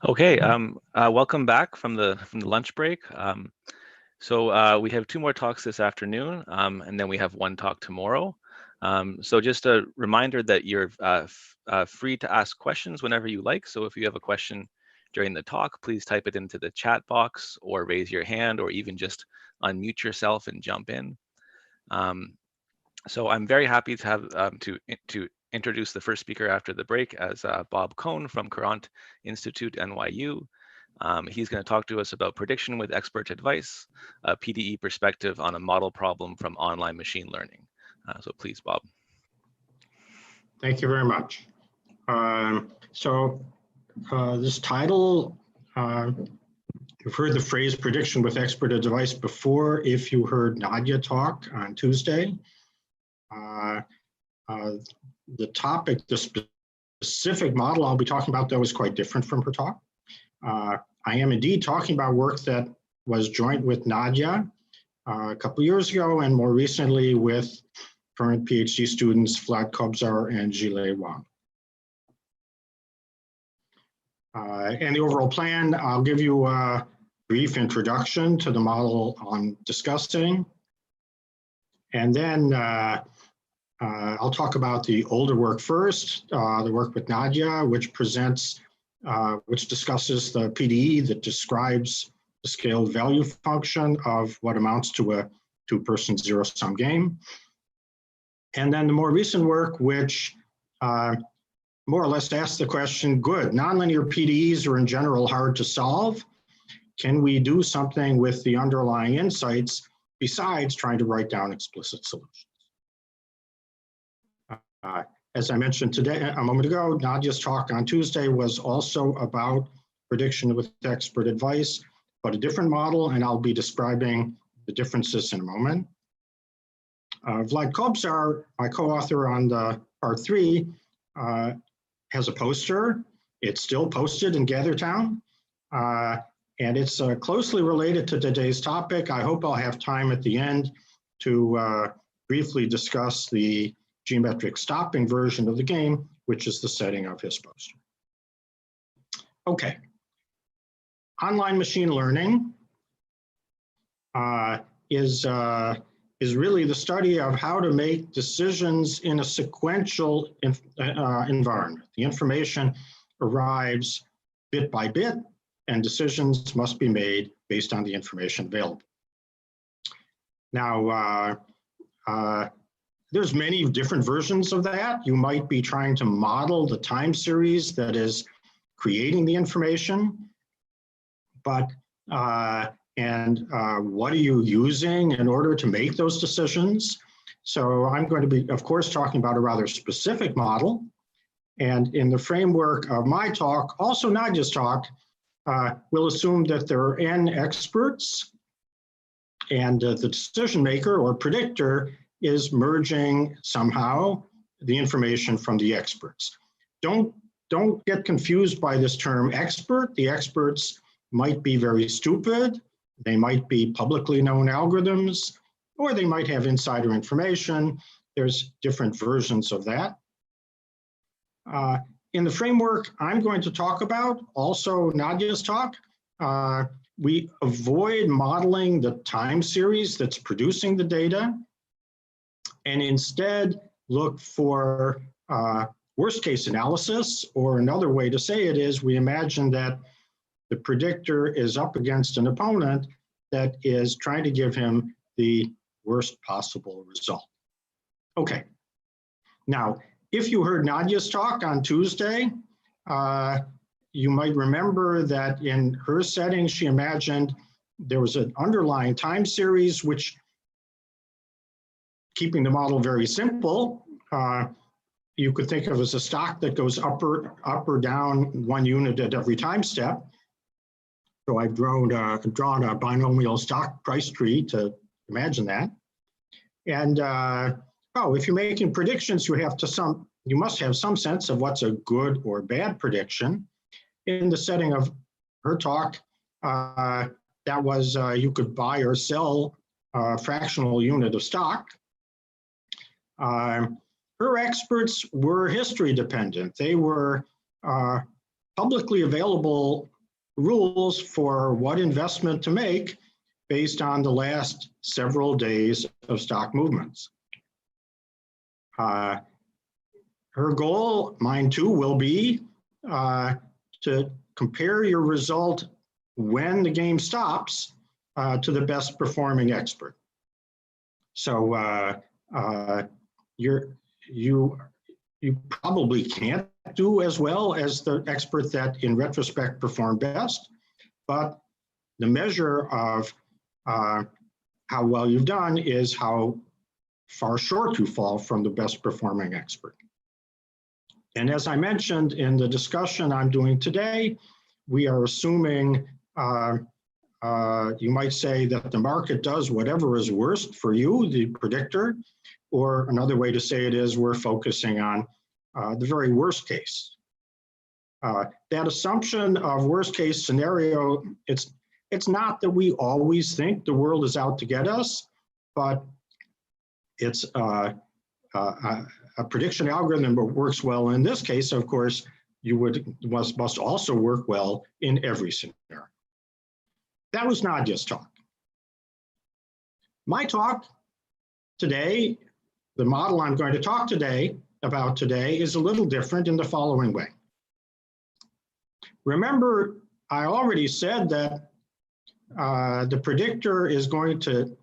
Okay, welcome back from the lunch break. We have 2 more talks this afternoon, and then we have 1 talk tomorrow. So just a reminder that you're free to ask questions whenever you like. So if you have a question during the talk, please type it into the chat box or raise your hand or even just unmute yourself and jump in. So I'm very happy to have to introduce the first speaker after the break as Bob Cohen from Courant Institute, NYU. He's going to talk to us about prediction with expert advice, a PDE perspective on a model problem from online machine learning. So please, Bob. Thank you very much. This title, you've heard the phrase prediction with expert advice before if you heard Nadia talk on Tuesday. The topic, the specific model I'll be talking about, though, is quite different from her talk. I am indeed talking about work that was joint with Nadia a couple years ago, and more recently with current PhD students Vlad Kobzar and Gilles Wang. And the overall plan, I'll give you a brief introduction to the model I'm discussing. And then I'll talk about the older work first, the work with Nadia, which discusses the PDE that describes the scaled value function of what amounts to a 2-person zero-sum game. And then the more recent work, which more or less asks the question, good, nonlinear PDEs are in general hard to solve. Can we do something with the underlying insights besides trying to write down explicit solutions? As I mentioned today, a moment ago, Nadia's talk on Tuesday was also about prediction with expert advice, but a different model, and I'll be describing the differences in a moment. Vlad Kobzar, my co-author on the part 3, has a poster. It's still posted in GatherTown, and it's closely related to today's topic. I hope I'll have time at the end to briefly discuss the geometric stopping version of the game, which is the setting of his poster. Okay. Online machine learning is really the study of how to make decisions in a sequential environment. The information arrives bit by bit, and decisions must be made based on the information available. Now, there's many different versions of that. You might be trying to model the time series that is creating the information, but what are you using in order to make those decisions? So I'm going to be, of course, talking about a rather specific model. And in the framework of my talk, also Nadia's talk, we'll assume that there are n experts, and the decision maker or predictor is merging somehow the information from the experts. Don't get confused by this term expert. The experts might be very stupid. They might be publicly known algorithms, or they might have insider information. There's different versions of that. In the framework I'm going to talk about, also Nadia's talk, we avoid modeling the time series that's producing the data, and instead look for worst case analysis, or another way to say it is we imagine that the predictor is up against an opponent that is trying to give him the worst possible result. Okay, now, if you heard Nadia's talk on Tuesday, you might remember that in her setting, she imagined there was an underlying time series, which, keeping the model very simple, you could think of as a stock that goes up or down 1 unit at every time step. So I've drawn a binomial stock price tree to imagine that. And if you're making predictions, you must have some sense of what's a good or bad prediction. In the setting of her talk, that was you could buy or sell a fractional unit of stock. Her experts were history dependent. They were publicly available rules for what investment to make based on the last several days of stock movements. Her goal, mine too, will be to compare your result when the game stops to the best performing expert. So you probably can't do as well as the expert that in retrospect performed best, but the measure of how well you've done is how far short you fall from the best performing expert. And as I mentioned in the discussion I'm doing today, we are assuming, you might say that the market does whatever is worst for you, the predictor, or another way to say it is we're focusing on the very worst case. That assumption of worst case scenario, it's not that we always think the world is out to get us, but it's a prediction algorithm that works well in this case. Of course, you must also work well in every scenario. That was Nadia's talk. My talk today, the model I'm going to talk about today is a little different in the following way. Remember, I already said that the predictor is going to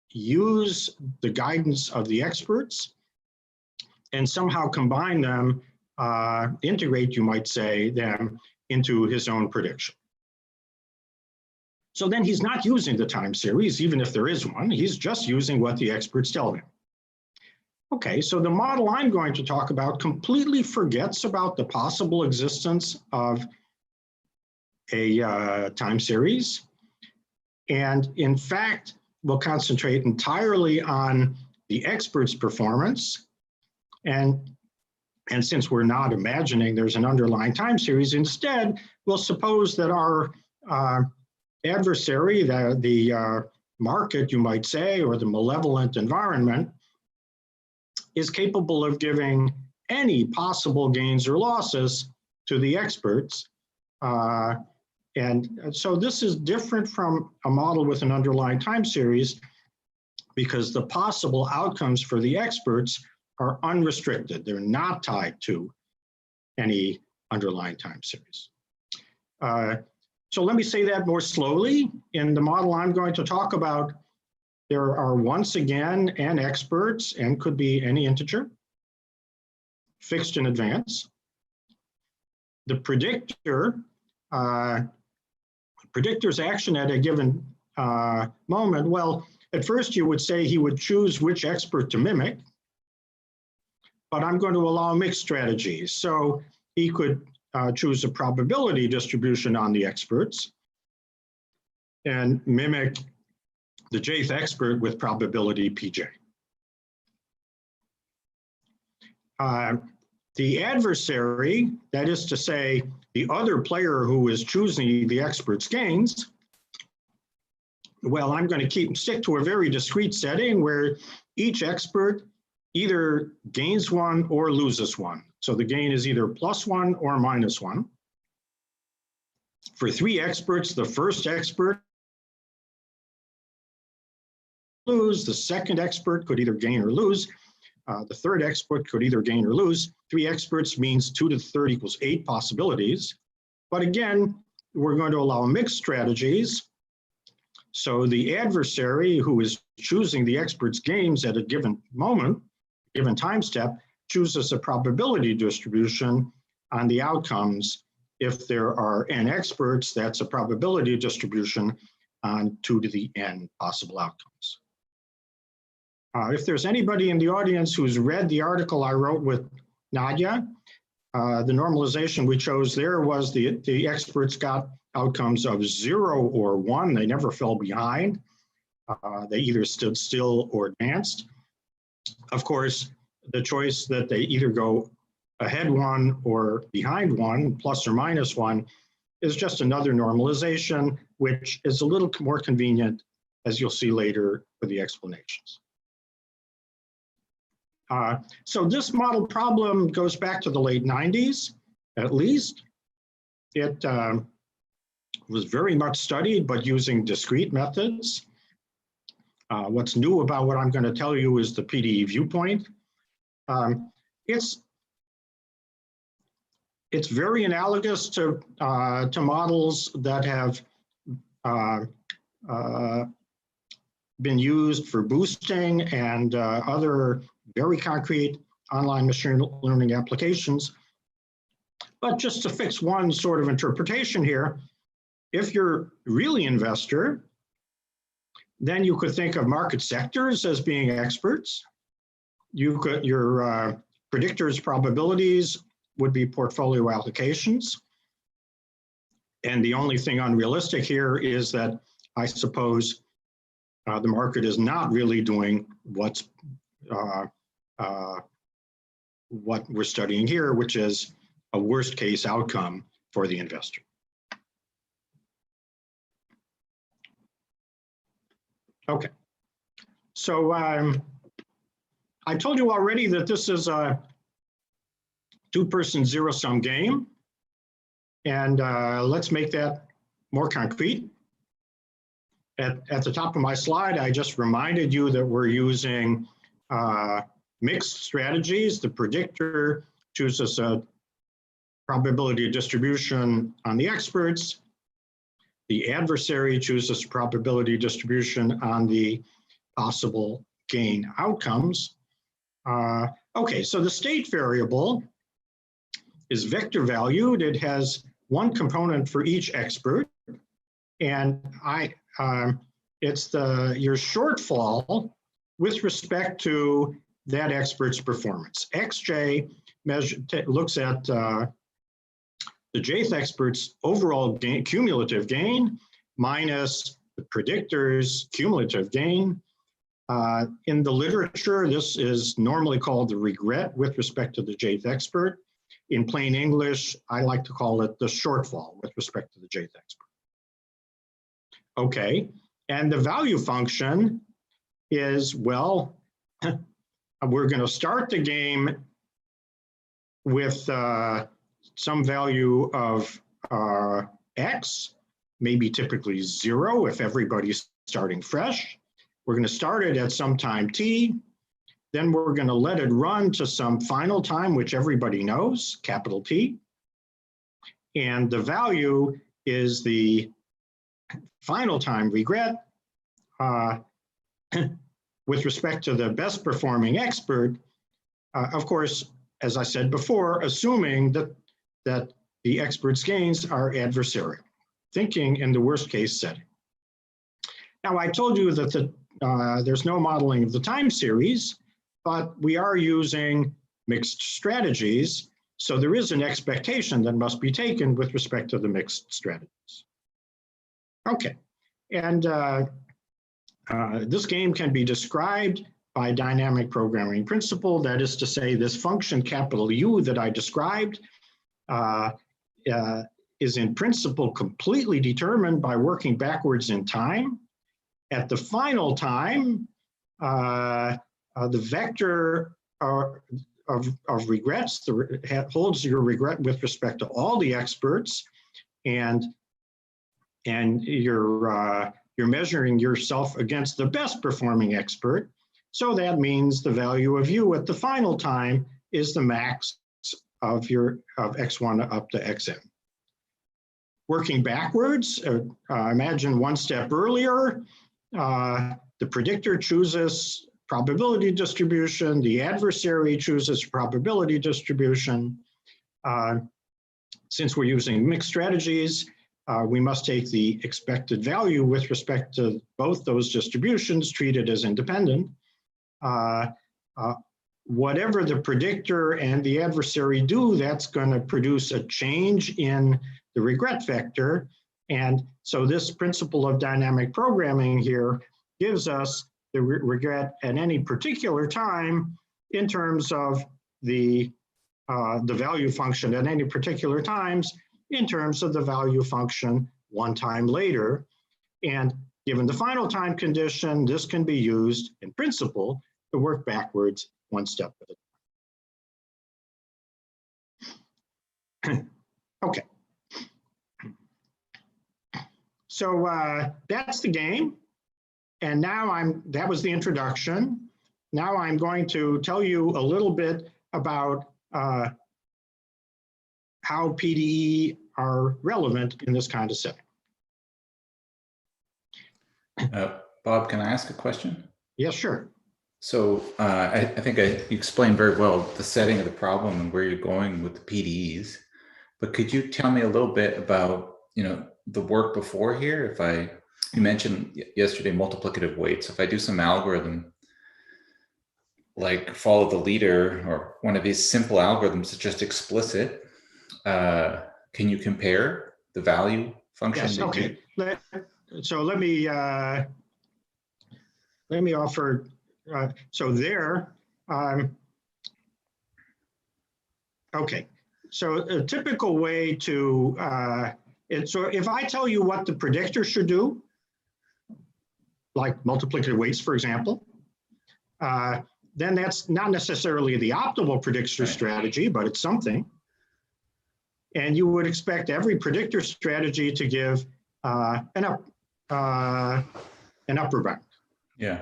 use the guidance of the experts and somehow combine them, integrate, you might say, them into his own prediction. So then he's not using the time series, even if there is one, he's just using what the experts tell him. Okay, so the model I'm going to talk about completely forgets about the possible existence of a time series, and in fact, will concentrate entirely on the expert's performance. And since we're not imagining there's an underlying time series, instead, we'll suppose that our adversary, the market, you might say, or the malevolent environment, is capable of giving any possible gains or losses to the experts. And so this is different from a model with an underlying time series because the possible outcomes for the experts are unrestricted. They're not tied to any underlying time series. So let me say that more slowly. In the model I'm going to talk about, there are once again n experts, n could be any integer, fixed in advance. The predictor's action at a given moment, well, at first you would say he would choose which expert to mimic, but I'm going to allow mixed strategies. So he could choose a probability distribution on the experts and mimic the jth expert with probability Pj. The adversary, that is to say, the other player who is choosing the expert's gains, well, I'm going to stick to a very discrete setting where each expert either gains one or loses one. So the gain is either +1 or -1. For 3 experts, the first expert lose, the second expert could either gain or lose. The third expert could either gain or lose. 3 experts means 2 to the third equals 8 possibilities. But again, we're going to allow mixed strategies. So the adversary who is choosing the expert's gains at a given moment, given time step, chooses a probability distribution on the outcomes. If there are n experts, that's a probability distribution on 2 to the n possible outcomes. If there's anybody in the audience who's read the article I wrote with Nadia, the normalization we chose there was the experts got outcomes of 0 or 1. They never fell behind. They either stood still or advanced. Of course, the choice that they either go ahead 1 or behind 1, plus or minus 1, is just another normalization, which is a little more convenient, as you'll see later, for the explanations. So this model problem goes back to the late 90s, at least. It was very much studied, but using discrete methods. What's new about what I'm going to tell you is the Pde Viewpoint. It's very analogous to models that have been used for boosting and other very concrete online machine learning applications. But just to fix one sort of interpretation here, if you're really an investor, then you could think of market sectors as being experts. You could, your predictors probabilities would be portfolio allocations. And the only thing unrealistic here is that I suppose the market is not really doing what we're studying here, which is a worst case outcome for the investor. Okay, so I told you already that this is a two-person zero-sum game, and let's make that more concrete. At the top of my slide, I just reminded you that we're using mixed strategies. The predictor chooses a probability distribution on the experts. The adversary chooses probability distribution on the possible gain outcomes. Okay, so the state variable is vector valued. It has one component for each expert, and it's your shortfall with respect to that expert's performance. XJ looks at the jth expert's overall gain, cumulative gain, minus the predictor's cumulative gain. In the literature, this is normally called the regret with respect to the jth expert. In plain English, I like to call it the shortfall with respect to the jth expert. Okay, and the value function is, well, we're going to start the game with some value of x, maybe typically 0 if everybody's starting fresh. We're going to start it at some time t. Then we're going to let it run to some final time, which everybody knows, capital T. And the value is the final time regret with respect to the best performing expert. Of course, as I said before, assuming that the expert's gains are adversarial, thinking in the worst case setting. Now, I told you that there's no modeling of the time series, but we are using mixed strategies. So there is an expectation that must be taken with respect to the mixed strategies. Okay, and this game can be described by dynamic programming principle. That is to say, this function capital U that I described is in principle completely determined by working backwards in time. At the final time, the vector of regrets holds your regret with respect to all the experts, and you're measuring yourself against the best performing expert. So that means the value of U at the final time is the max of x1 up to xn. Working backwards, imagine one step earlier, the predictor chooses probability distribution, the adversary chooses probability distribution. Since we're using mixed strategies, we must take the expected value with respect to both those distributions, treated as independent. Whatever the predictor and the adversary do, that's going to produce a change in the regret vector. And so this principle of dynamic programming here gives us the regret at any particular time in terms of the value function at any particular times in terms of the value function one time later. And given the final time condition, this can be used in principle to work backwards one step at a time. Okay, So that's the game. And now that was the introduction. Now I'm going to tell you a little bit about how PDE are relevant in this kind of setting. Bob, can I ask a question? Yes, sure. So I think you explained very well the setting of the problem and where you're going with the PDEs. But could you tell me a little bit about, the work before here? You mentioned yesterday multiplicative weights. If I do some algorithm like follow the leader or one of these simple algorithms that's just explicit, can you compare the value function? Yes, okay. So let me offer, so there, okay. So a typical way to, so if I tell you what the predictor should do, like multiplicative weights, for example, then that's not necessarily the optimal predictor strategy, but it's something. And you would expect every predictor strategy to give an upper bound. Yeah.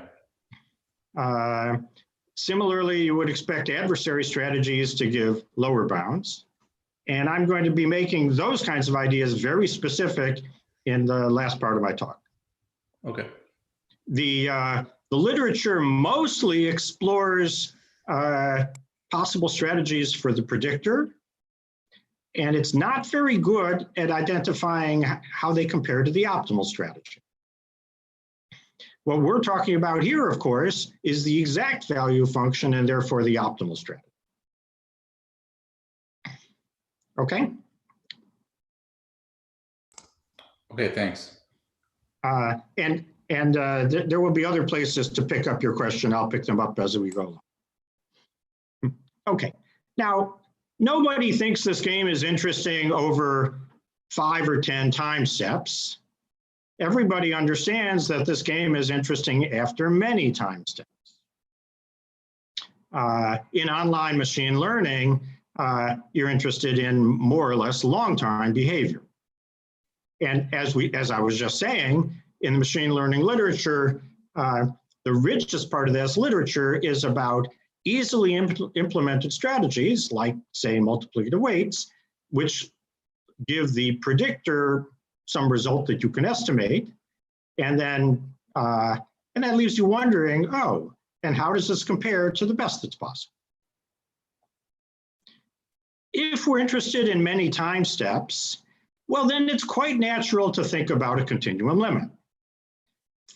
Similarly, you would expect adversary strategies to give lower bounds. And I'm going to be making those kinds of ideas very specific in the last part of my talk. Okay. The literature mostly explores possible strategies for the predictor, and it's not very good at identifying how they compare to the optimal strategy. What we're talking about here, of course, is the exact value function and therefore the optimal strategy. Okay? Okay, thanks. And there will be other places to pick up your question. I'll pick them up as we go along. Okay, now, nobody thinks this game is interesting over 5 or 10 time steps. Everybody understands that this game is interesting after many time steps. In online machine learning, you're interested in more or less long-time behavior. And as I was just saying, in the machine learning literature, the richest part of this literature is about easily implemented strategies like, say, multiplicative weights, which give the predictor some result that you can estimate, and then that leaves you wondering, oh, and how does this compare to the best that's possible? If we're interested in many time steps, well, then it's quite natural to think about a continuum limit.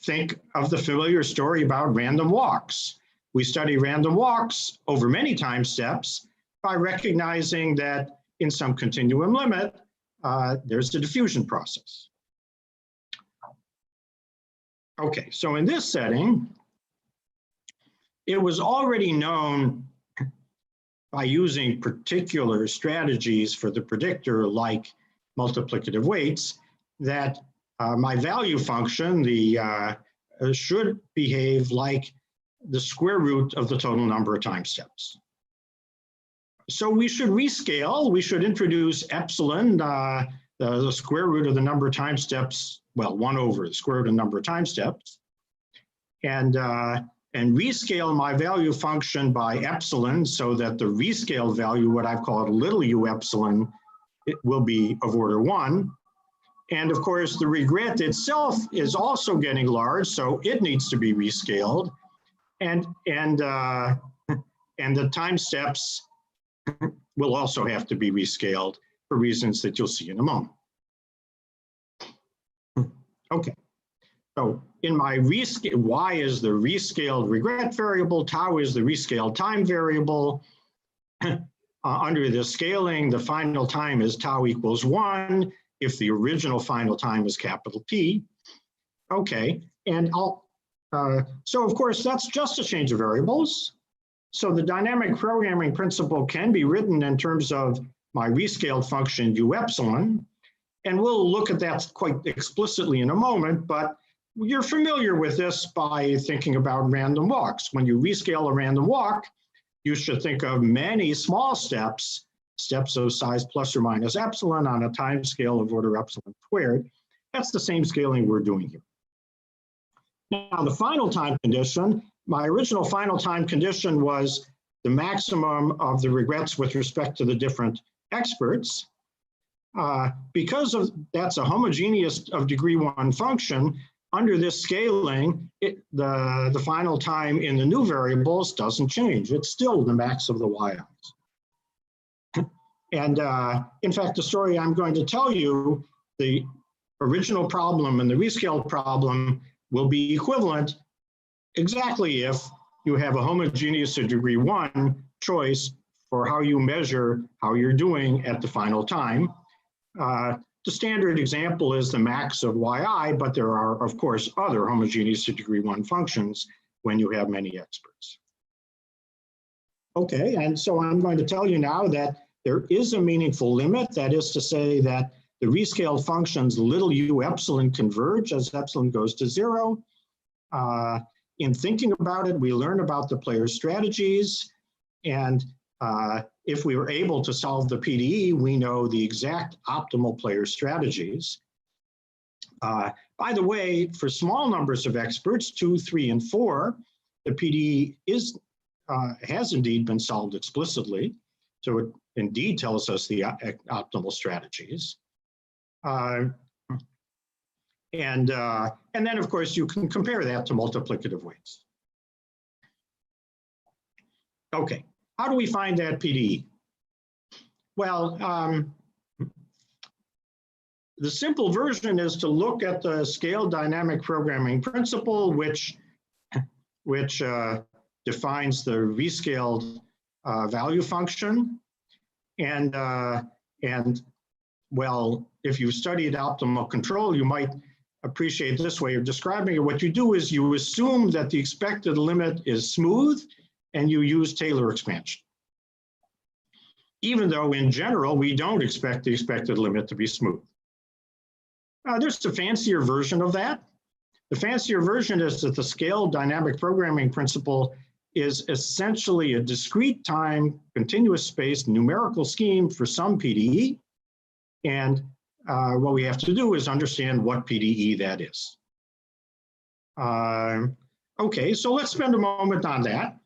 Think of the familiar story about random walks. We study random walks over many time steps by recognizing that in some continuum limit, there's the diffusion process. Okay, so in this setting, it was already known by using particular strategies for the predictor like multiplicative weights that my value function, should behave like the square root of the total number of time steps. So we should rescale, we should introduce epsilon, the square root of the number of time steps, well, 1 over the square root of the number of time steps, and rescale my value function by epsilon so that the rescaled value, what I've called little u epsilon, it will be of order 1. And of course, the regret itself is also getting large, so it needs to be rescaled. And the time steps will also have to be rescaled for reasons that you'll see in a moment. Okay, so in my rescale, y is the rescaled regret variable, tau is the rescaled time variable. Under the scaling, the final time is tau equals 1 if the original final time is capital T. Okay, and so of course that's just a change of variables. So the dynamic programming principle can be written in terms of my rescaled function u epsilon, and we'll look at that quite explicitly in a moment, but you're familiar with this by thinking about random walks. When you rescale a random walk, you should think of many small steps of size plus or minus epsilon on a time scale of order epsilon squared. That's the same scaling we're doing here. Now, the final time condition, my original final time condition was the maximum of the regrets with respect to the different experts. Because of that's a homogeneous of degree 1 function, under this scaling, the final time in the new variables doesn't change. It's still the max of the yi's. And in fact, the story I'm going to tell you, the original problem and the rescaled problem will be equivalent exactly if you have a homogeneous of degree 1 choice for how you measure how you're doing at the final time. The standard example is the max of yi, but there are, of course, other homogeneous of degree 1 functions when you have many experts. Okay, and so I'm going to tell you now that there is a meaningful limit. That is to say that the rescaled functions little u epsilon converge as epsilon goes to 0. In thinking about it, we learn about the player's strategies, and if we were able to solve the PDE, we know the exact optimal player strategies. By the way, for small numbers of experts, 2, 3, and 4, the PDE has indeed been solved explicitly. So it indeed tells us the optimal strategies. And then, of course, you can compare that to multiplicative weights. Okay. How do we find that PDE? Well, the simple version is to look at the scale dynamic programming principle, which defines the rescaled value function. And well, if you studied optimal control, you might appreciate this way of describing it. What you do is you assume that the expected limit is smooth, and you use Taylor expansion. Even though in general, we don't expect the expected limit to be smooth. There's a fancier version of that. The fancier version is that the scale dynamic programming principle is essentially a discrete time, continuous space numerical scheme for some PDE. And what we have to do is understand what PDE that is. Okay, so let's spend a moment on that.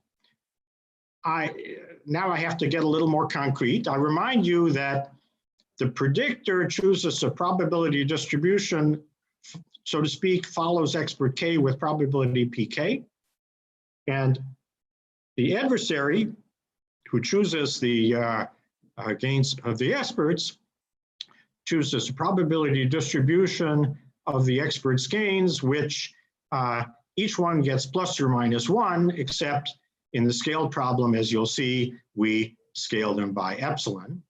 Now I have to get a little more concrete. I remind you that the predictor chooses a probability distribution, so to speak, follows expert K with probability PK. And the adversary, who chooses the gains of the experts, chooses a probability distribution of the experts' gains, which each one gets plus or minus 1, except in the scaled problem, as you'll see, we scale them by epsilon.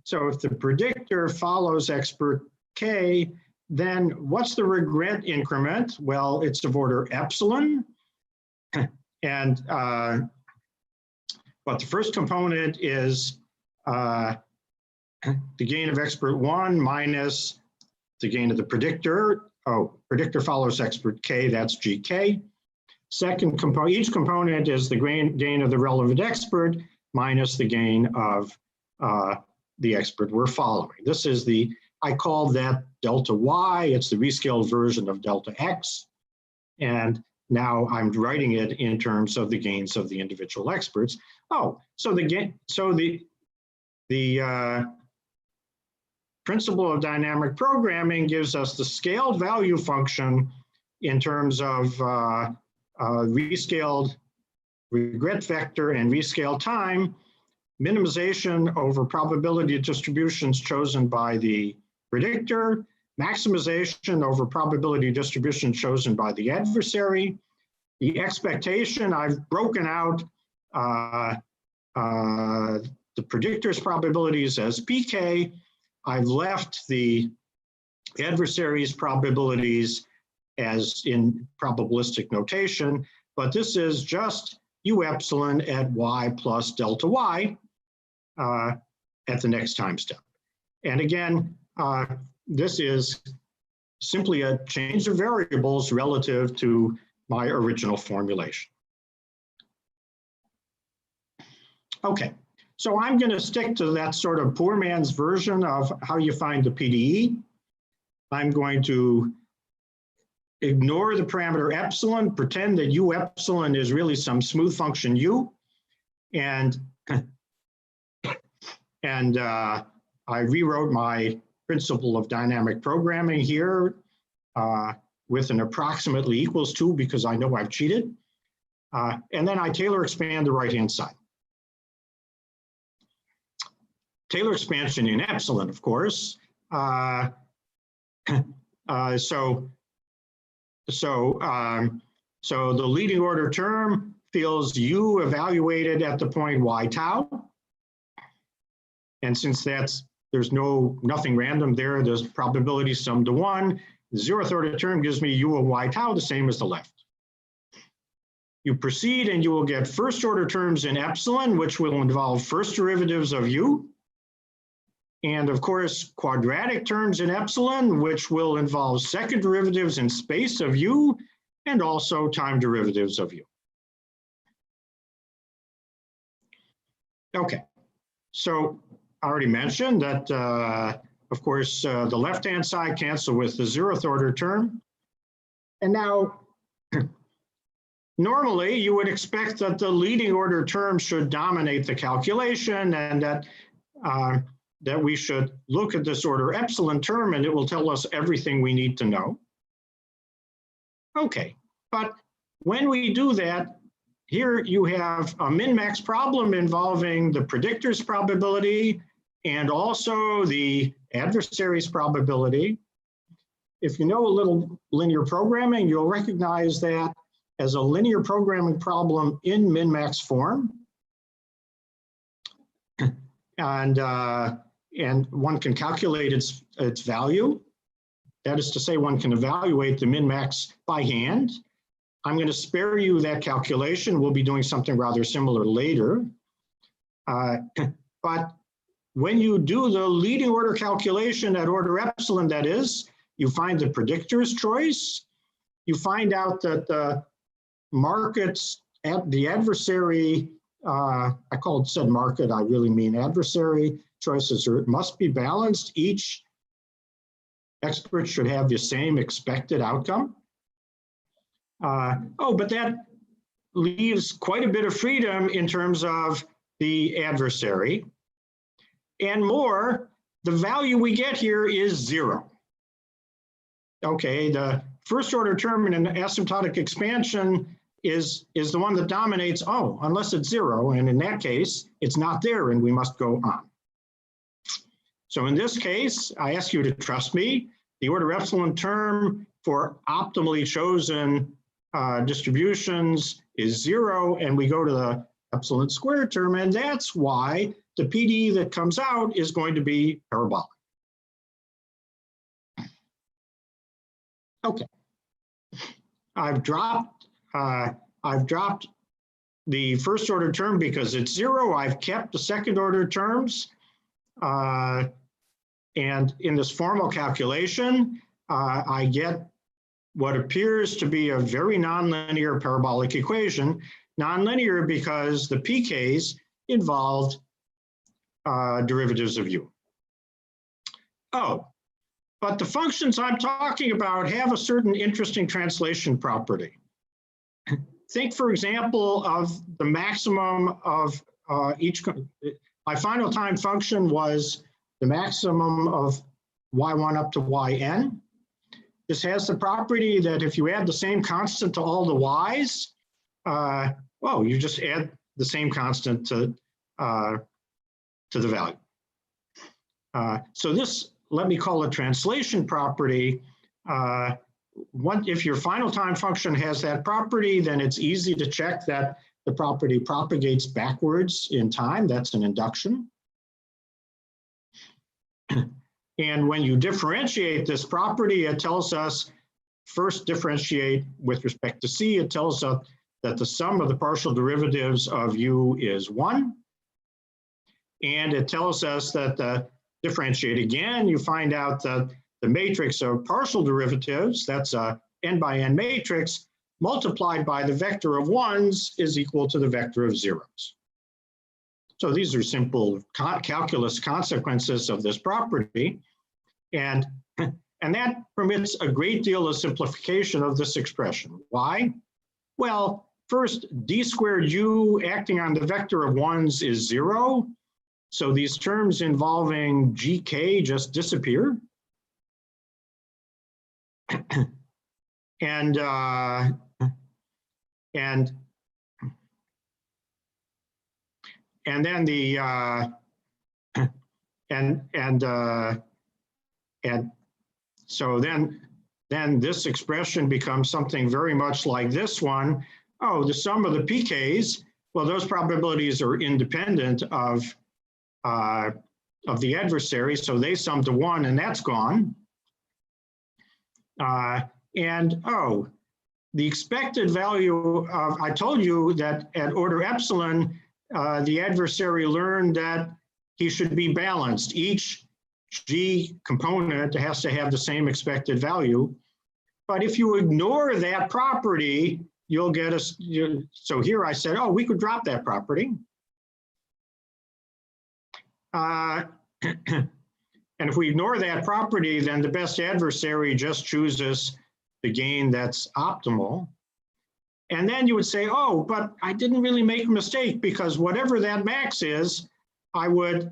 So if the predictor follows expert K, then what's the regret increment? Well, it's of order epsilon. And but the first component is the gain of expert 1 minus the gain of the predictor. Oh, predictor follows expert K, that's GK. Second component, each component is the gain of the relevant expert minus the gain of the expert we're following. This is I call that delta Y. It's the rescaled version of delta X. And now I'm writing it in terms of the gains of the individual experts. Oh, so the principle of dynamic programming gives us the scaled value function in terms of rescaled regret vector and rescaled time, minimization over probability distributions chosen by the predictor, maximization over probability distribution chosen by the adversary. The expectation, I've broken out the predictor's probabilities as PK. I've left the adversary's probabilities as in probabilistic notation, but this is just U epsilon at Y plus delta Y at the next time step. And again, this is simply a change of variables relative to my original formulation. Okay, so I'm going to stick to that sort of poor man's version of how you find the PDE. I'm going to ignore the parameter epsilon, pretend that u epsilon is really some smooth function u, and I rewrote my principle of dynamic programming here with an approximately equals to, because I know I've cheated. And then I Taylor expand the right-hand side. Taylor expansion in epsilon, of course. So the leading order term feels u evaluated at the point y tau. And since there's nothing random there, there's probability sum to 1. The 0th order term gives me u of y tau, the same as the left. You proceed and you will get first order terms in epsilon, which will involve first derivatives of u. And of course, quadratic terms in epsilon, which will involve second derivatives in space of u, and also time derivatives of u. Okay, so I already mentioned that, of course, the left-hand side cancel with the 0th order term. And now, normally you would expect that the leading order term should dominate the calculation, and that we should look at this order epsilon term and it will tell us everything we need to know. Okay, but when we do that, here you have a min-max problem involving the predictor's probability and also the adversary's probability. If you know a little linear programming, you'll recognize that as a linear programming problem in min-max form. And one can calculate its value. That is to say, one can evaluate the min-max by hand. I'm going to spare you that calculation. We'll be doing something rather similar later. But when you do the leading order calculation at order epsilon, that is, you find the predictor's choice. You find out that the markets at the adversary, I call it said market, I really mean adversary choices must be balanced. Each expert should have the same expected outcome. But that leaves quite a bit of freedom in terms of the adversary. And more, the value we get here is 0. Okay, the first order term in an asymptotic expansion is the one that dominates, unless it's 0. And in that case, it's not there and we must go on. So in this case, I ask you to trust me. The order epsilon term for optimally chosen distributions is 0, and we go to the epsilon squared term, and that's why the Pde that comes out is going to be parabolic. Okay, I've dropped the first order term because it's 0. I've kept the second order terms. And in this formal calculation, I get what appears to be a very nonlinear parabolic equation. Nonlinear because the pKs involved derivatives of u. But the functions I'm talking about have a certain interesting translation property. Think, for example, of the maximum of my final time function was the maximum of y1 up to yn. This has the property that if you add the same constant to all the y's, you just add the same constant to the value. So this, let me call it translation property. If your final time function has that property, then it's easy to check that the property propagates backwards in time. That's an induction. And when you differentiate this property, it tells us, first differentiate with respect to C, it tells us that the sum of the partial derivatives of u is 1. And it tells us that differentiate again, you find out that the matrix of partial derivatives, that's a n by n matrix, multiplied by the vector of 1s is equal to the vector of 0s. So these are simple calculus consequences of this property. And And that permits a great deal of simplification of this expression. Why? Well, first, d squared u acting on the vector of ones is 0. So these terms involving gk just disappear. And then the and so then this expression becomes something very much like this one. Oh, the sum of the pKs. Well, those probabilities are independent of the adversary, so they sum to 1, and that's gone. And oh, the expected value of, I told you that at order epsilon, the adversary learned that he should be balanced. Each G component has to have the same expected value. But if you ignore that property, you'll get a, so here I said, oh, we could drop that property. And if we ignore that property, then the best adversary just chooses the gain that's optimal. And then you would say, oh, but I didn't really make a mistake, because whatever that max is, I would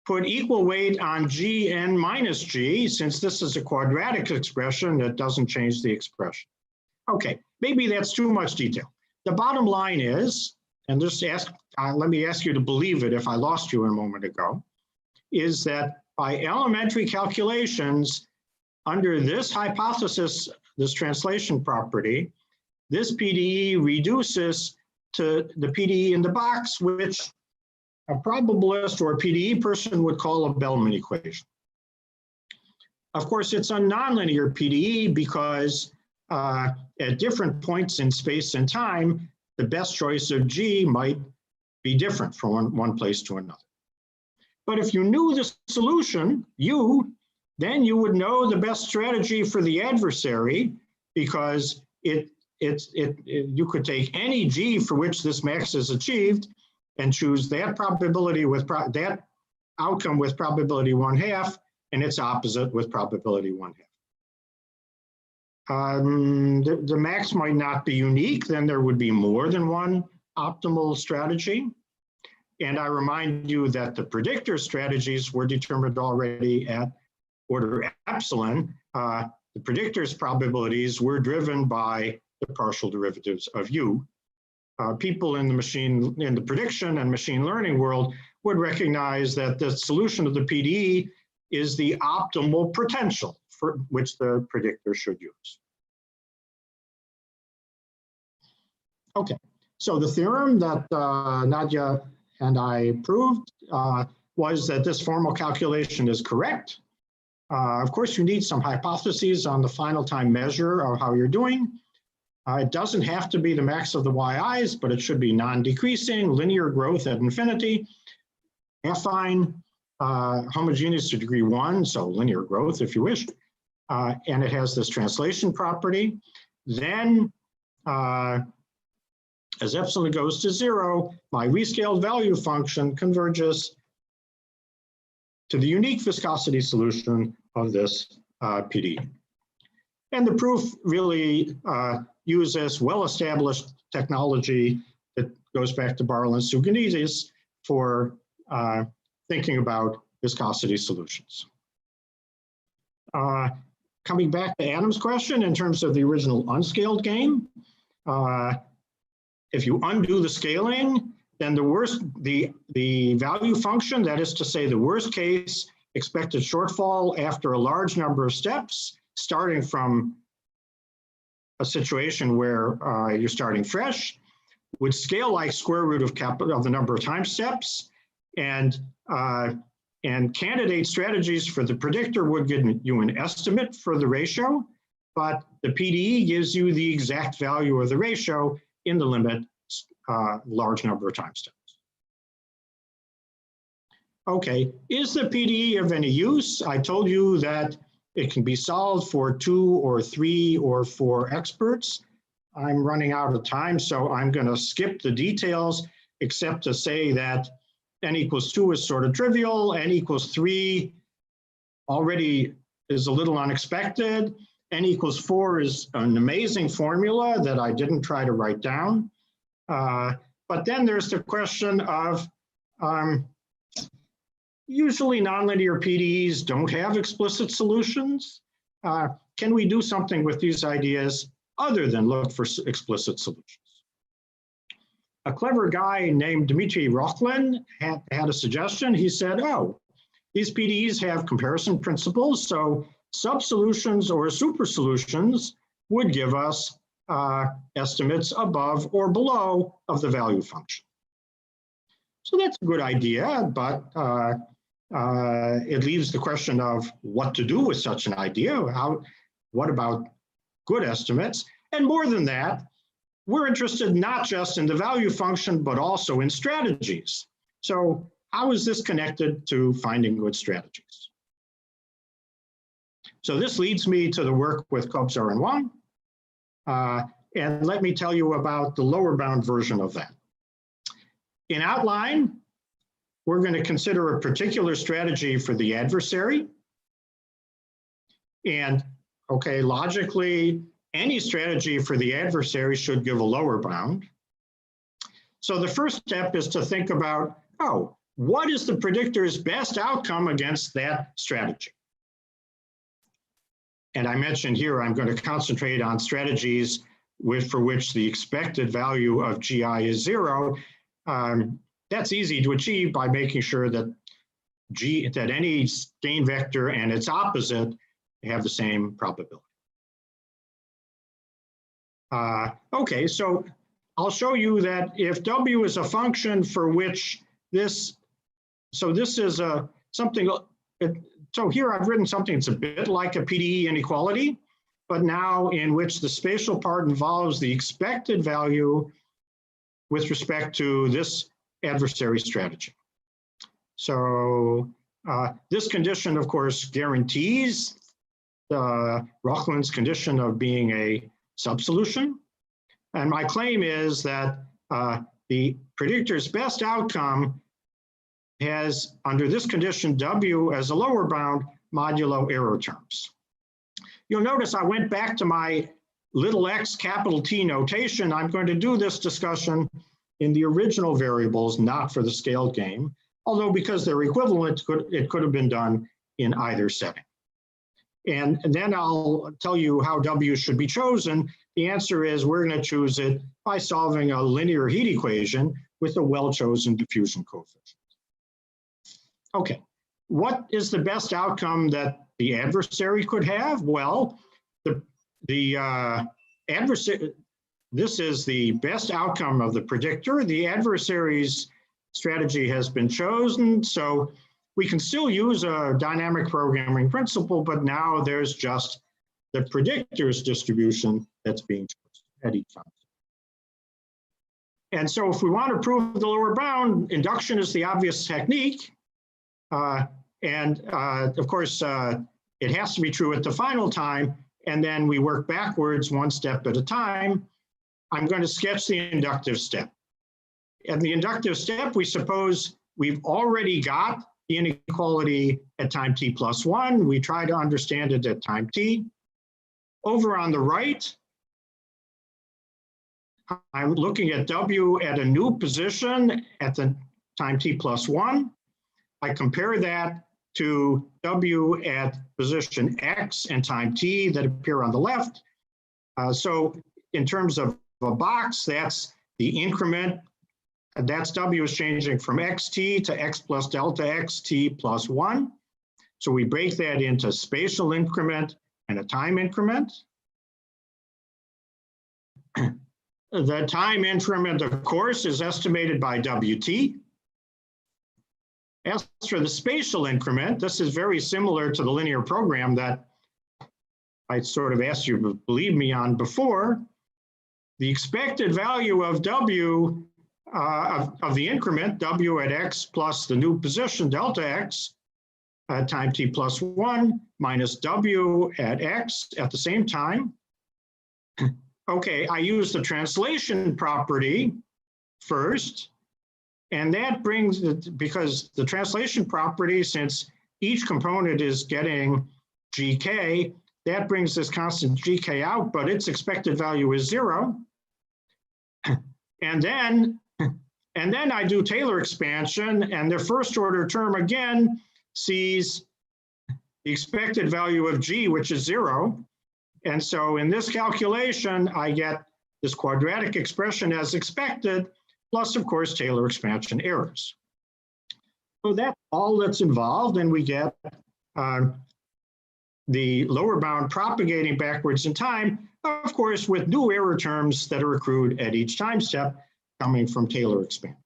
put equal weight on Gn minus G, since this is a quadratic expression that doesn't change the expression. Okay, maybe that's too much detail. The bottom line is, and just ask, let me ask you to believe it if I lost you a moment ago, is that by elementary calculations, under this hypothesis, this translation property, this PDE reduces to the PDE in the box, which a probabilist or a PDE person would call a Bellman equation. Of course, it's a nonlinear PDE because at different points in space and time, the best choice of G might be different from one place to another. But if you knew the solution, U, then you would know the best strategy for the adversary, because you could take any G for which this max is achieved and choose that probability with that outcome with probability 1/2 and its opposite with probability 1/2. The max might not be unique, then there would be more than one optimal strategy. And I remind you that the predictor strategies were determined already at order epsilon. The predictor's probabilities were driven by the partial derivatives of U. People in the prediction and machine learning world would recognize that the solution of the PDE is the optimal potential for which the predictor should use. Okay, so the theorem that Nadia and I proved was that this formal calculation is correct. Of course, you need some hypotheses on the final time measure of how you're doing. It doesn't have to be the max of the yi's, but it should be non-decreasing, linear growth at infinity, affine, homogeneous to degree 1, so linear growth if you wish, and it has this translation property. Then, as epsilon goes to 0, my rescaled value function converges to the unique viscosity solution of this PDE. And the proof really uses well-established technology that goes back to Barlow and Tsouganides for thinking about viscosity solutions. Coming back to Adam's question in terms of the original unscaled game, if you undo the scaling, then the value function, that is to say the worst case expected shortfall after a large number of steps, starting from a situation where you're starting fresh, would scale like square root of the number of time steps, and candidate strategies for the predictor would give you an estimate for the ratio, but the PDE gives you the exact value of the ratio in the limit large number of time steps. Okay, is the PDE of any use? I told you that it can be solved for 2 or 3 or 4 experts. I'm running out of time, so I'm going to skip the details, except to say that n equals 2 is sort of trivial, n equals 3 already is a little unexpected. N equals 4 is an amazing formula that I didn't try to write down. But then there's the question of usually nonlinear PDEs don't have explicit solutions. Can we do something with these ideas other than look for explicit solutions? A clever guy named Dmitry Rokhlin had a suggestion. He said, oh, these PDEs have comparison principles, so subsolutions or super solutions would give us estimates above or below of the value function. So that's a good idea, but it leaves the question of what to do with such an idea. What about good estimates? And more than that, we're interested not just in the value function, but also in strategies. So how is this connected to finding good strategies? So this leads me to the work with Kobzar and Wang. And let me tell you about the lower bound version of that. In outline, we're going to consider a particular strategy for the adversary. And okay, logically, any strategy for the adversary should give a lower bound. So the first step is to think about, oh, what is the predictor's best outcome against that strategy? And I mentioned here, I'm going to concentrate on strategies for which the expected value of GI is 0. That's easy to achieve by making sure that any gain vector and its opposite have the same probability. Okay, so I'll show you that if W is a function for which this, so this is something, so here I've written something that's a bit like a PDE inequality, but now in which the spatial part involves the expected value with respect to this adversary strategy. So this condition, of course, guarantees Rochlin's condition of being a subsolution. And my claim is that the predictor's best outcome has, under this condition, W as a lower bound modulo error terms. You'll notice I went back to my little x capital T notation. I'm going to do this discussion in the original variables, not for the scaled game, although because they're equivalent, it could have been done in either setting. And then I'll tell you how W should be chosen. The answer is we're going to choose it by solving a linear heat equation with a well-chosen diffusion coefficient. Okay, what is the best outcome that the adversary could have? Well, the adversary, this is the best outcome of the predictor. The adversary's strategy has been chosen, so we can still use a dynamic programming principle, but now there's just the predictor's distribution that's being chosen at each function. And so if we want to prove the lower bound, induction is the obvious technique. Of course, it has to be true at the final time, and then we work backwards one step at a time. I'm going to sketch the inductive step. In the inductive step, we suppose we've already got the inequality at time t plus 1. We try to understand it at time t. Over on the right, I'm looking at W at a new position at the time t plus 1. I compare that to W at position x and time t that appear on the left. So in terms of a box, that's the increment. That's W is changing from xt to x plus delta xt plus 1. So we break that into spatial increment and a time increment. The time increment, of course, is estimated by Wt. As for the spatial increment, this is very similar to the linear program that I sort of asked you to believe me on before. The expected value of W of the increment, W at x plus the new position, delta x, at time t plus 1, minus W at x at the same time. Okay, I use the translation property first, and that brings, because the translation property, since each component is getting GK. That brings this constant GK out, but its expected value is 0. And then I do Taylor expansion, and the first order term again sees the expected value of G, which is 0. And so in this calculation, I get this quadratic expression as expected, plus of course Taylor expansion errors. So that's all that's involved, and we get the lower bound propagating backwards in time, of course, with new error terms that are accrued at each time step coming from Taylor expansion.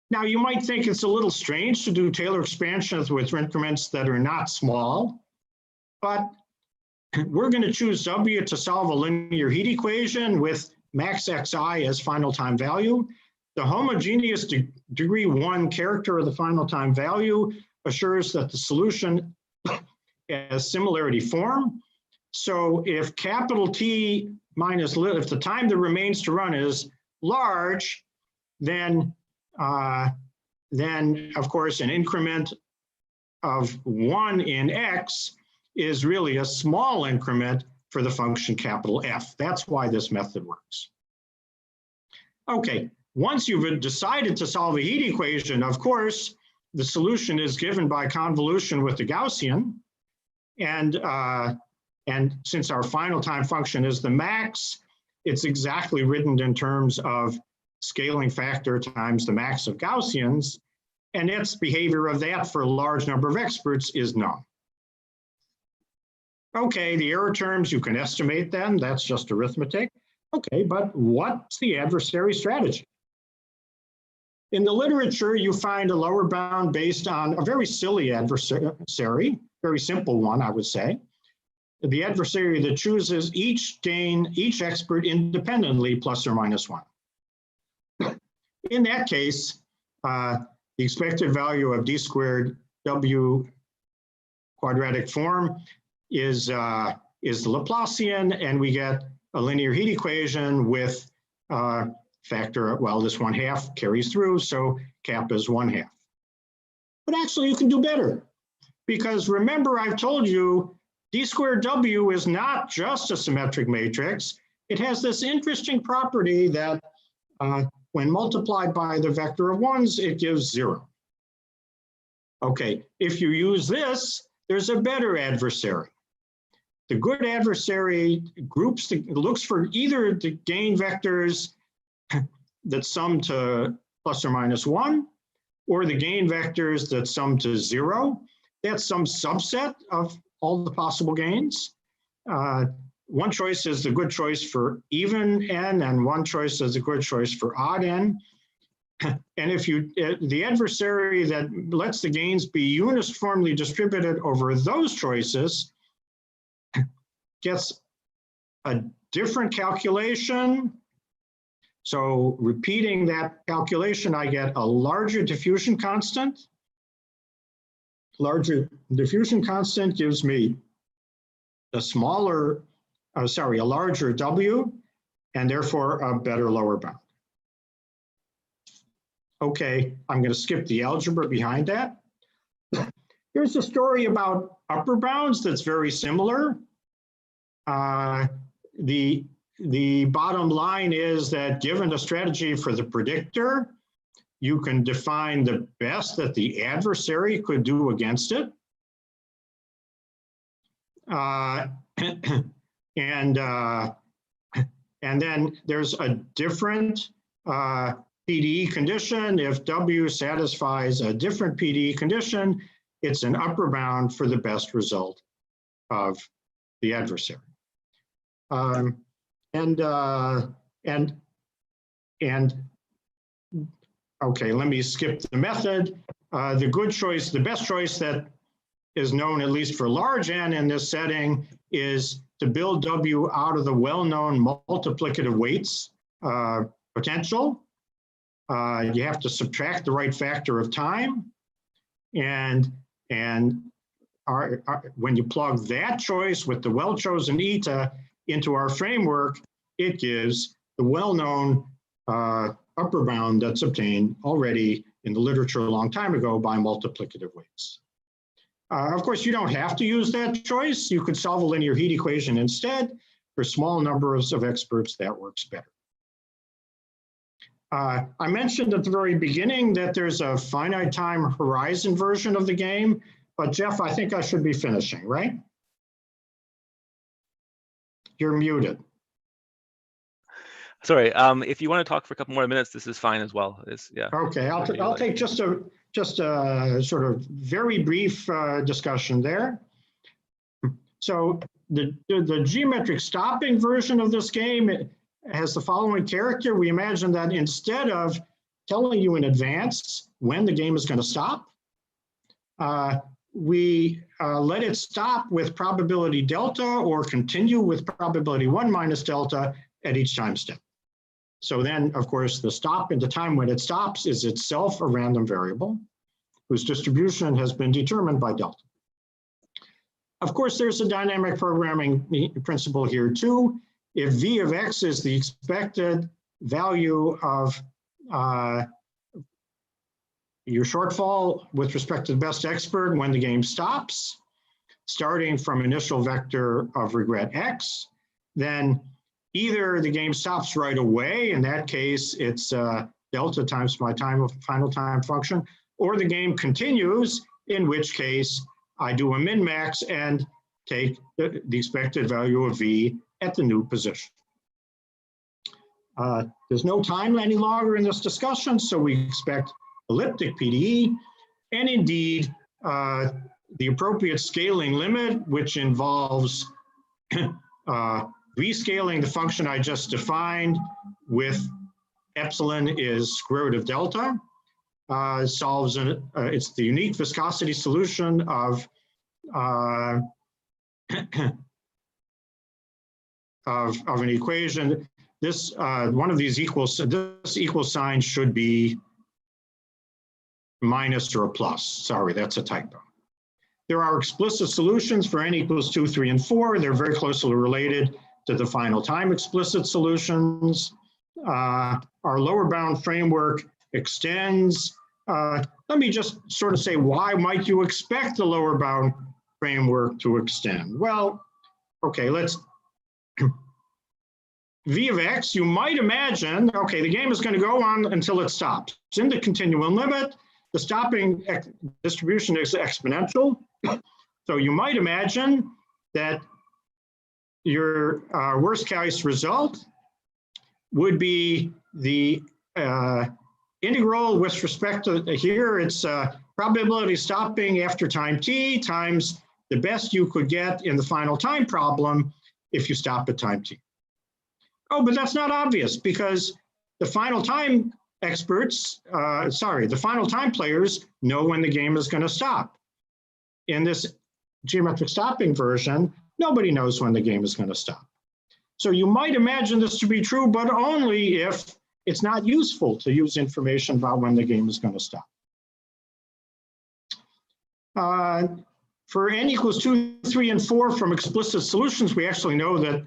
Now, you might think it's a little strange to do Taylor expansions with increments that are not small, but we're going to choose W to solve a linear heat equation with max Xi as final time value. The homogeneous degree 1 character of the final time value assures that the solution has similarity form. So if capital T minus, if the time that remains to run is large, then of course an increment of 1 in X is really a small increment for the function capital F. That's why this method works. Okay, once you've decided to solve a heat equation, of course, the solution is given by convolution with the Gaussian. And since our final time function is the max, it's exactly written in terms of scaling factor times the max of Gaussians, and its behavior of that for a large number of experts is known. Okay, the error terms, you can estimate them, that's just arithmetic. Okay, but what's the adversary strategy? In the literature, you find a lower bound based on a very silly adversary, very simple one, I would say. The adversary that chooses each expert independently plus or minus 1. In that case, the expected value of d squared W quadratic form is the Laplacian, and we get a linear heat equation with factor, well, this 1/2 carries through, so cap is 1/2. But actually you can do better, because remember I've told you d squared W is not just a symmetric matrix. It has this interesting property that when multiplied by the vector of 1s, it gives 0. Okay, if you use this, there's a better adversary. The good adversary looks for either the gain vectors that sum to plus or minus 1, or the gain vectors that sum to 0. That's some subset of all the possible gains. One choice is the good choice for even n, and one choice is a good choice for odd n. And if the adversary that lets the gains be uniformly distributed over those choices gets a different calculation. So repeating that calculation, I get a larger diffusion constant. Larger diffusion constant gives me a larger W, and therefore a better lower bound. Okay, I'm going to skip the algebra behind that. Here's a story about upper bounds that's very similar. The bottom line is that given a strategy for the predictor, you can define the best that the adversary could do against it. And then there's a different PDE condition. If W satisfies a different PDE condition, it's an upper bound for the best result of the adversary. Okay, let me skip the method. The good choice, the best choice that is known, at least for large n in this setting, is to build W out of the well-known multiplicative weights potential. You have to subtract the right factor of time. And when you plug that choice with the well-chosen eta into our framework, it gives the well-known upper bound that's obtained already in the literature a long time ago by multiplicative weights. Of course, you don't have to use that choice. You could solve a linear heat equation instead. For small numbers of experts, that works better. I mentioned at the very beginning that there's a finite time horizon version of the game, but Jeff, I think I should be finishing, right? You're muted. Sorry, if you want to talk for a couple more minutes, this is fine as well. Yeah. Okay, I'll take just a sort of very brief discussion there. So the geometric stopping version of this game has the following character. We imagine that instead of telling you in advance when the game is going to stop, we let it stop with probability delta or continue with probability 1 minus delta at each time step. So then, of course, the stop and the time when it stops is itself a random variable whose distribution has been determined by delta. Of course, there's a dynamic programming principle here too. If v of x is the expected value of your shortfall with respect to the best expert when the game stops, starting from initial vector of regret x, then either the game stops right away, in that case it's delta times my final time function, or the game continues, in which case I do a min-max and take the expected value of v at the new position. There's no time any longer in this discussion, so we expect elliptic PDE, and indeed the appropriate scaling limit, which involves rescaling the function I just defined with epsilon is square root of delta, solves it's the unique viscosity solution of an equation. This one of these this equal sign should be minus or a plus. Sorry, that's a typo. There are explicit solutions for n equals 2, 3, and 4. They're very closely related to the final time explicit solutions. Our lower bound framework extends. Let me just sort of say, why might you expect the lower bound framework to extend? Well, okay, let's, v of x, you might imagine, okay, the game is going to go on until it stops. It's in the continuum limit. The stopping distribution is exponential. So you might imagine that your worst case result would be the integral with respect to here, it's probability stopping after time t times the best you could get in the final time problem if you stop at time t. Oh, but that's not obvious because the final time experts, the final time players know when the game is going to stop. In this geometric stopping version, nobody knows when the game is going to stop. So you might imagine this to be true, but only if it's not useful to use information about when the game is going to stop. For n equals 2, 3, and 4 from explicit solutions, we actually know that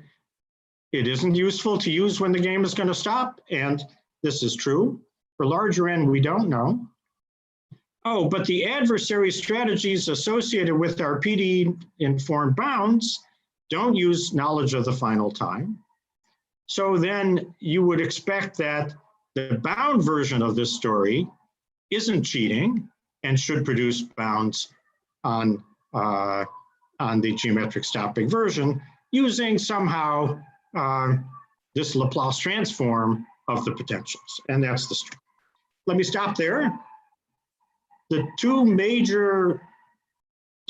it isn't useful to use when the game is going to stop, and this is true. For larger n, we don't know. Oh, but the adversary strategies associated with our PD-informed bounds don't use knowledge of the final time. So then you would expect that the bound version of this story isn't cheating and should produce bounds on the geometric stopping version using somehow this Laplace transform of the potentials, and that's the string. Let me stop there. The two major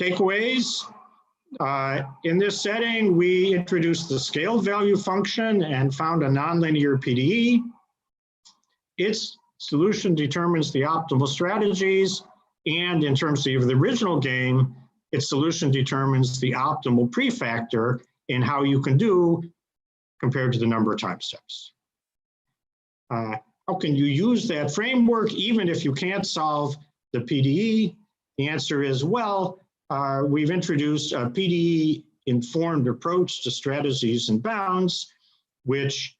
takeaways in this setting, we introduced the scale value function and found a nonlinear PDE. Its solution determines the optimal strategies, and in terms of the original game, its solution determines the optimal prefactor in how you can do compared to the number of time steps. How can you use that framework even if you can't solve the PDE? The answer is, well, we've introduced a PDE-informed approach to strategies and bounds, which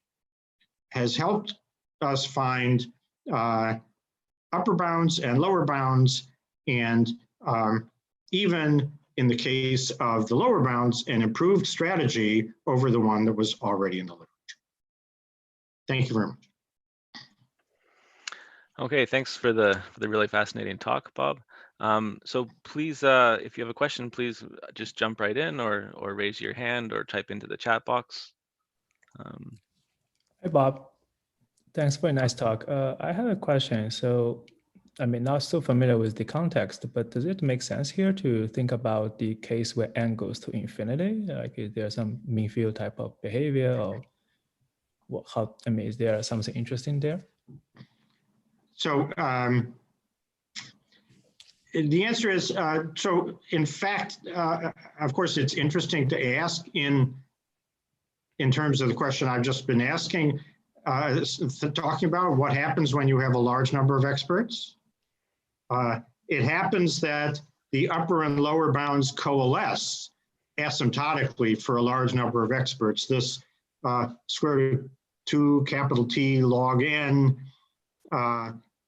has helped us find upper bounds and lower bounds, and even in the case of the lower bounds, an improved strategy over the one that was already in the literature. Thank you very much. Okay, thanks for the really fascinating talk, Bob. So please, if you have a question, please just jump right in, or raise your hand, or type into the chat box. Hey, Bob. Thanks for a nice talk. I have a question. So, I mean, not so familiar with the context, but does it make sense here to think about the case where n goes to infinity? Like, is there some mean field type of behavior, or what? How? I mean, is there something interesting there? So the answer is, so in fact, of course, it's interesting to ask in terms of the question I've just been asking, talking about what happens when you have a large number of experts. It happens that the upper and lower bounds coalesce asymptotically for a large number of experts. This square root of 2 capital T log n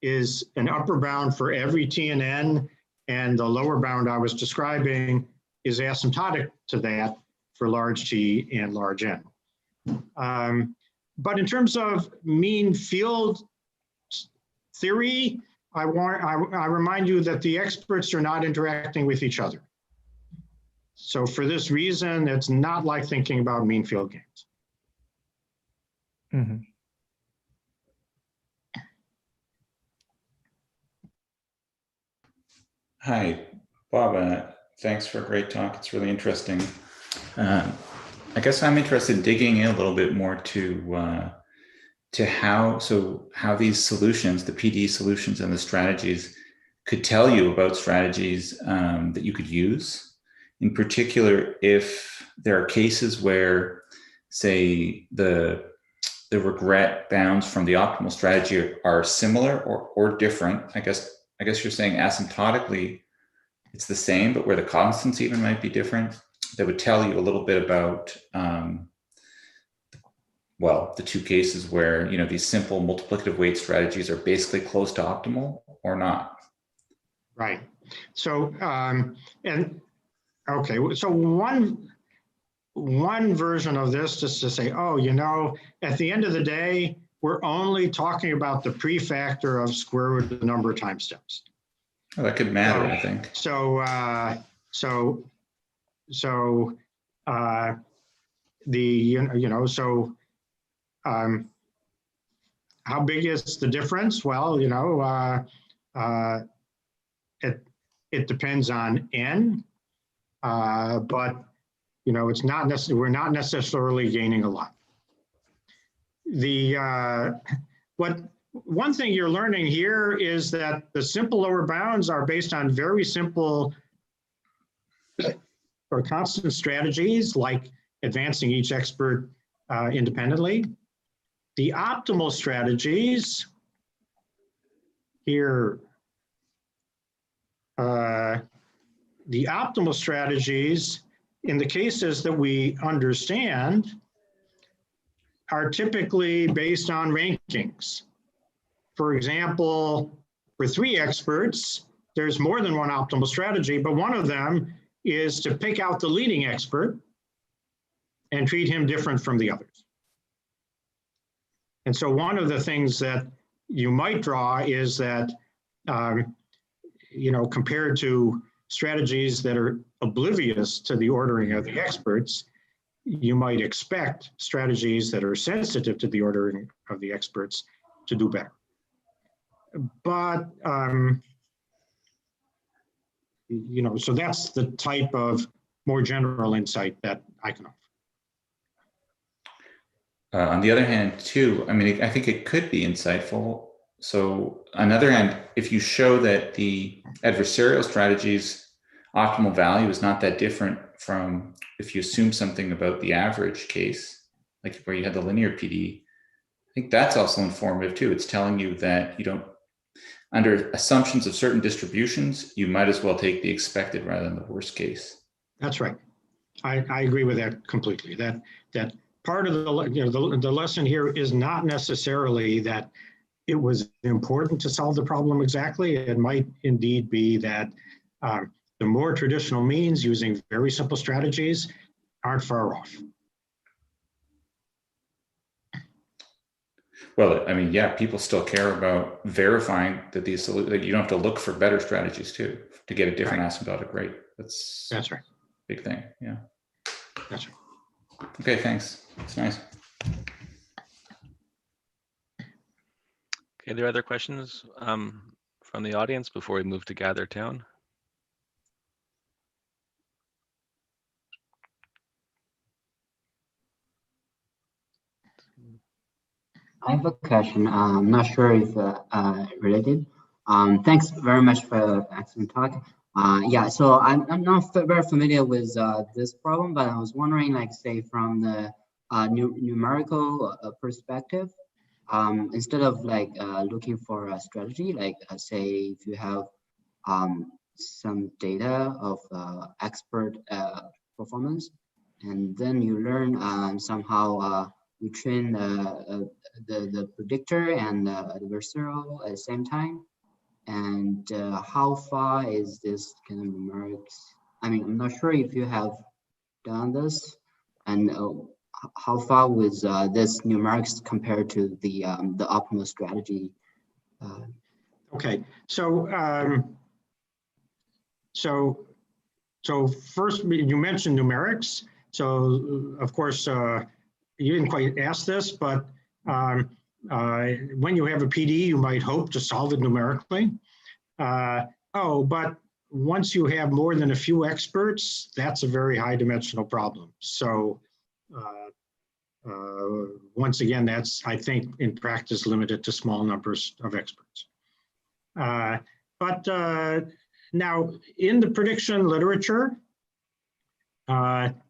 is an upper bound for every T and n, and the lower bound I was describing is asymptotic to that for large T and large n. But in terms of mean field theory, I remind you that the experts are not interacting with each other. So for this reason, it's not like thinking about mean field gains. Mm-hmm. Hi, Bob. Thanks for a great talk. It's really interesting. I guess I'm interested in digging in a little bit more to how these solutions, the PD solutions and the strategies, could tell you about strategies that you could use. In particular, if there are cases where, say, the regret bounds from the optimal strategy are similar or different. I guess you're saying asymptotically it's the same, but where the constants even might be different. That would tell you a little bit about, well, the two cases where, you know, these simple multiplicative weight strategies are basically close to optimal or not. Right. So, okay, so one version of this is to say, oh, you know, at the end of the day, we're only talking about the prefactor of square root of the number of time steps. Oh, that could matter, I think. How big is the difference? Well, you know, it depends on n, but you know, it's not necessarily, we're not necessarily gaining a lot. One thing you're learning here is that the simple lower bounds are based on very simple or constant strategies, like advancing each expert independently. The optimal strategies here, the optimal strategies in the cases that we understand are typically based on rankings. For example, for 3 experts, there's more than one optimal strategy, but one of them is to pick out the leading expert and treat him different from the others. And so one of the things that you might draw is that, you know, compared to strategies that are oblivious to the ordering of the experts, you might expect strategies that are sensitive to the ordering of the experts to do better. But, you know, so that's the type of more general insight that I can offer. On the other hand, too, I mean, I think it could be insightful. So on the other hand, if you show that the adversarial strategy's optimal value is not that different from if you assume something about the average case, like where you had the linear PD, I think that's also informative too. It's telling you that you don't, under assumptions of certain distributions, you might as well take the expected rather than the worst case. That's right. I agree with that completely. That part of the, you know, the lesson here is not necessarily that it was important to solve the problem exactly. It might indeed be that The more traditional means using very simple strategies aren't far off. Well, I mean, yeah, people still care about verifying that these that you don't have to look for better strategies too to get a different asymptotic rate. That's right. Big thing. Yeah. That's right. Okay, thanks. It's nice. Okay, are there other questions from the audience before we move to Gather Town? I have a question. I'm not sure if related. Thanks very much for the excellent talk. Yeah, so I'm not very familiar with this problem, but I was wondering, like, say, from the numerical perspective, instead of like looking for a strategy, like say if you have some data of expert performance, and then you learn somehow you train the predictor and the adversarial at the same time. And how far is this kind of numerics? I mean, I'm not sure if you have done this, and how far was this numerics compared to the optimal strategy? Okay, so first you mentioned numerics. So of course you didn't quite ask this, but when you have a PD, you might hope to solve it numerically. But once you have more than a few experts, that's a very high dimensional problem. So once again, that's, I think, in practice limited to small numbers of experts. Now, in the prediction literature,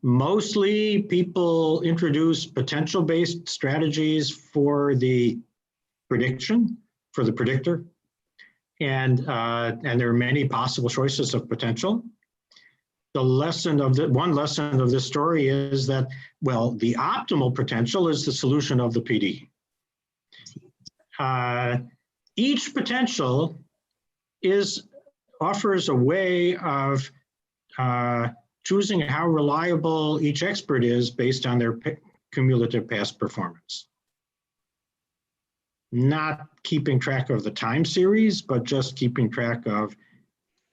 mostly people introduce potential-based strategies for the prediction, for the predictor. And there are many possible choices of potential. One lesson of this story is that, well, the optimal potential is the solution of the PD. Each potential offers a way of choosing how reliable each expert is based on their cumulative past performance. Not keeping track of the time series, but just keeping track of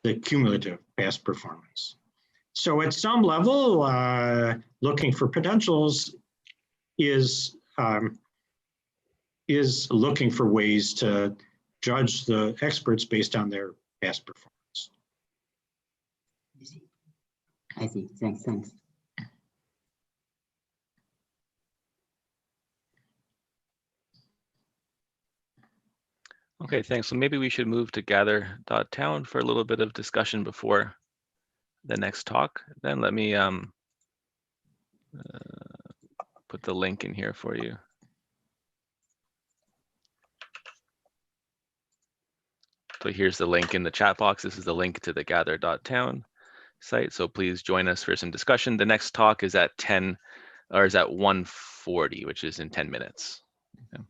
the cumulative past performance. So at some level, looking for potentials is looking for ways to judge the experts based on their past performance. I see. Thanks. Okay, thanks. So maybe we should move to Gather.town for a little bit of discussion before the next talk. Then let me put the link in here for you. So here's the link in the chat box. This is the link to the Gather.town site. So please join us for some discussion. The next talk is at 1:40, which is in 10 minutes. Okay.